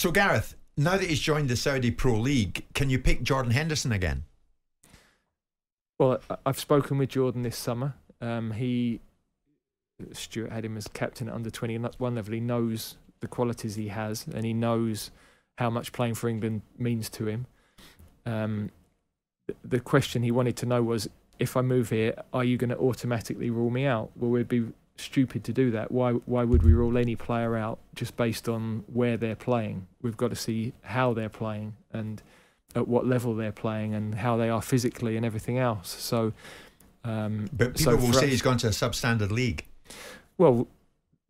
So Gareth, now that he's joined the Saudi Pro League, can you pick Jordan Henderson again? Well, I've spoken with Jordan this summer. Stuart had him as captain at under-21 level. He knows the qualities he has, and he knows how much playing for England means to him. The question he wanted to know was, if I move here, are you going to automatically rule me out? Well, we'd be stupid to do that. Why would we rule any player out just based on where they're playing? We've got to see how they're playing and at what level they're playing and how they are physically and everything else. So, but people will say he's gone to a substandard league. Well,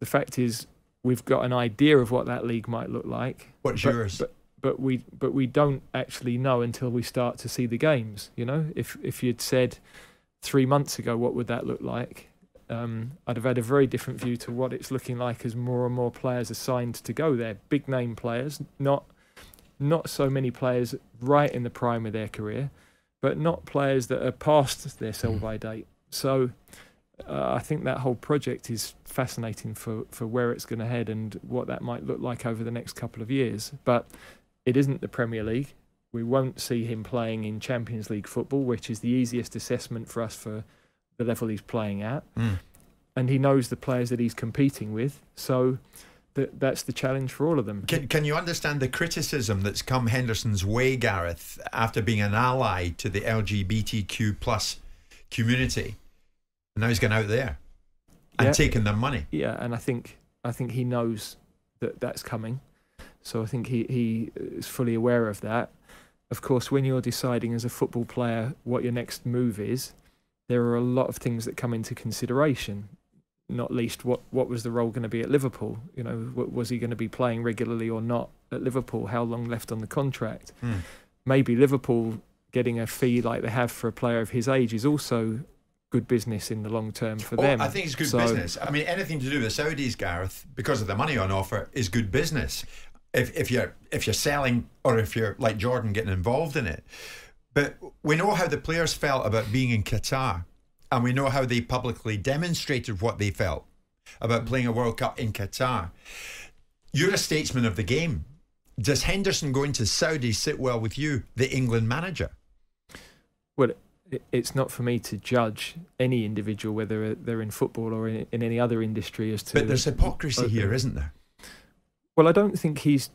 the fact is, we've got an idea of what that league might look like. What's yours? But we don't actually know until we start to see the games. You know, if you'd said 3 months ago what would that look like, I'd have had a very different view to what it's looking like as more and more players are signed to go there. Big name players, not so many players right in the prime of their career, but not players that are past their sell-by date. So I think that whole project is fascinating for where it's going to head and what that might look like over the next couple of years. But it isn't the Premier League. We won't see him playing in Champions League football, which is the easiest assessment for us for the level he's playing at. And he knows the players that he's competing with. So that's the challenge for all of them. Can you understand the criticism that's come Henderson's way, Gareth, after being an ally to the LGBTQ plus community? And now he's gone out there and taken their money. Yeah, and I think he knows that that's coming. So I think he is fully aware of that. Of course, when you're deciding as a football player what your next move is, there are a lot of things that come into consideration. Not least, what was the role going to be at Liverpool? You know, was he going to be playing regularly or not at Liverpool? How long left on the contract? Maybe Liverpool getting a fee like they have for a player of his age is also good business in the long term for them. I think it's good business. I mean, anything to do with the Saudis, Gareth, because of the money on offer, is good business. If you're selling, or if you're like Jordan getting involved in it. But we know how the players felt about being in Qatar, and we know how they publicly demonstrated what they felt about playing a World Cup in Qatar. You're a statesman of the game. Does Henderson going to Saudi sit well with you, the England manager? Well, it's not for me to judge any individual, whether they're in football or in any other industry, as to. But there's hypocrisy here, isn't there? Well, I don't think he's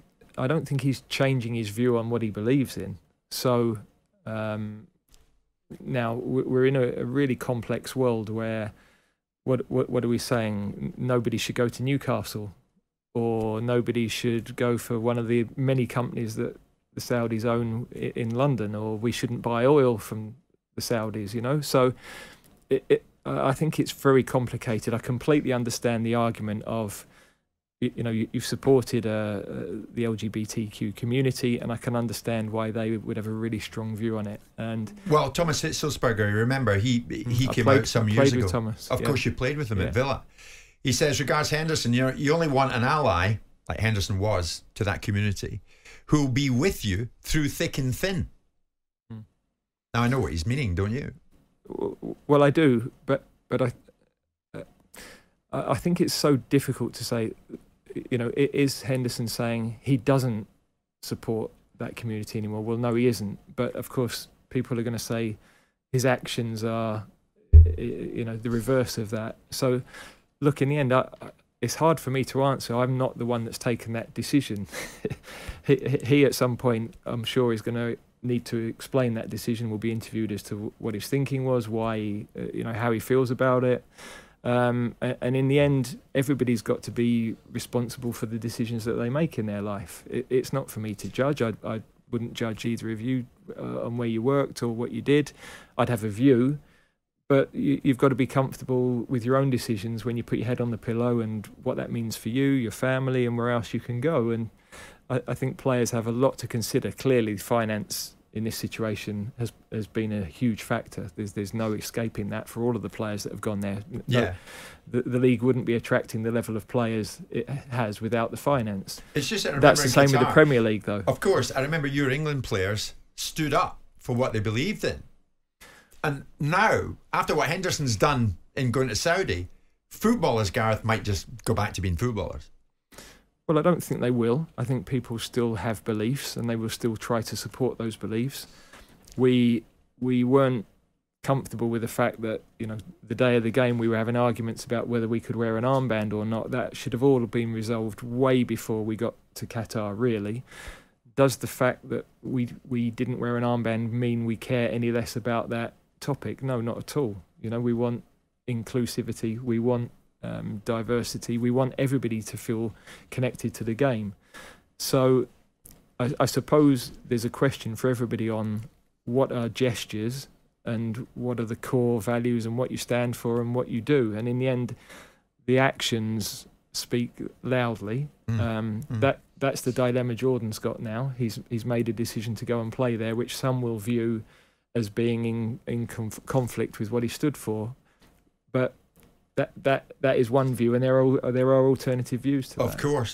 changing his view on what he believes in. So now we're in a really complex world where what are we saying? Nobody should go to Newcastle, or nobody should go for one of the many companies that the Saudis own in London, or we shouldn't buy oil from the Saudis. You know, so I think it's very complicated. I completely understand the argument of, you know, you've supported the LGBTQ community, and I can understand why they would have a really strong view on it. And well, Thomas Hitzelsberger, remember he came out some years ago. With Thomas, of course, you played with him at Villa. He says, regards Henderson, you only want an ally, like Henderson was to that community, who will be with you through thick and thin. Now I know what he's meaning, don't you? Well, I do, but I think it's so difficult to say. You know, is Henderson saying he doesn't support that community anymore? Well, no, he isn't. But of course, people are going to say his actions are, you know, the reverse of that. So, look, in the end, it's hard for me to answer. I'm not the one that's taken that decision. He at some point, I'm sure, is going to need to explain that decision. Will be interviewed as to what his thinking was, why, you know, how he feels about it. And in the end, everybody's got to be responsible for the decisions that they make in their life. It's not for me to judge. I wouldn't judge either of you on where you worked or what you did. I'd have a view, but you've got to be comfortable with your own decisions when you put your head on the pillow and what that means for you, your family, and where else you can go. And I think players have a lot to consider. Clearly, finance in this situation has been a huge factor. There's no escaping that for all of the players that have gone there. Yeah, the league wouldn't be attracting the level of players it has without the finance. It's just that's the same with the Premier League, though. Of course, I remember your England players stood up for what they believed in, and now after what Henderson's done in going to Saudi, footballers, Gareth, might just go back to being footballers. Well, I don't think they will. I think people still have beliefs and they will still try to support those beliefs. We weren't comfortable with the fact that, you know, the day of the game we were having arguments about whether we could wear an armband or not. That should have all been resolved way before we got to Qatar, really. Does the fact that we didn't wear an armband mean we care any less about that topic? No, not at all. You know, we want inclusivity, we want diversity, we want everybody to feel connected to the game. So I suppose there's a question for everybody on what are gestures and what are the core values and what you stand for and what you do. And in the end, the actions speak loudly. That's the dilemma Jordan's got now. He's made a decision to go and play there, which some will view as being in conflict with what he stood for. But that is one view, and there are alternative views to that. Of course.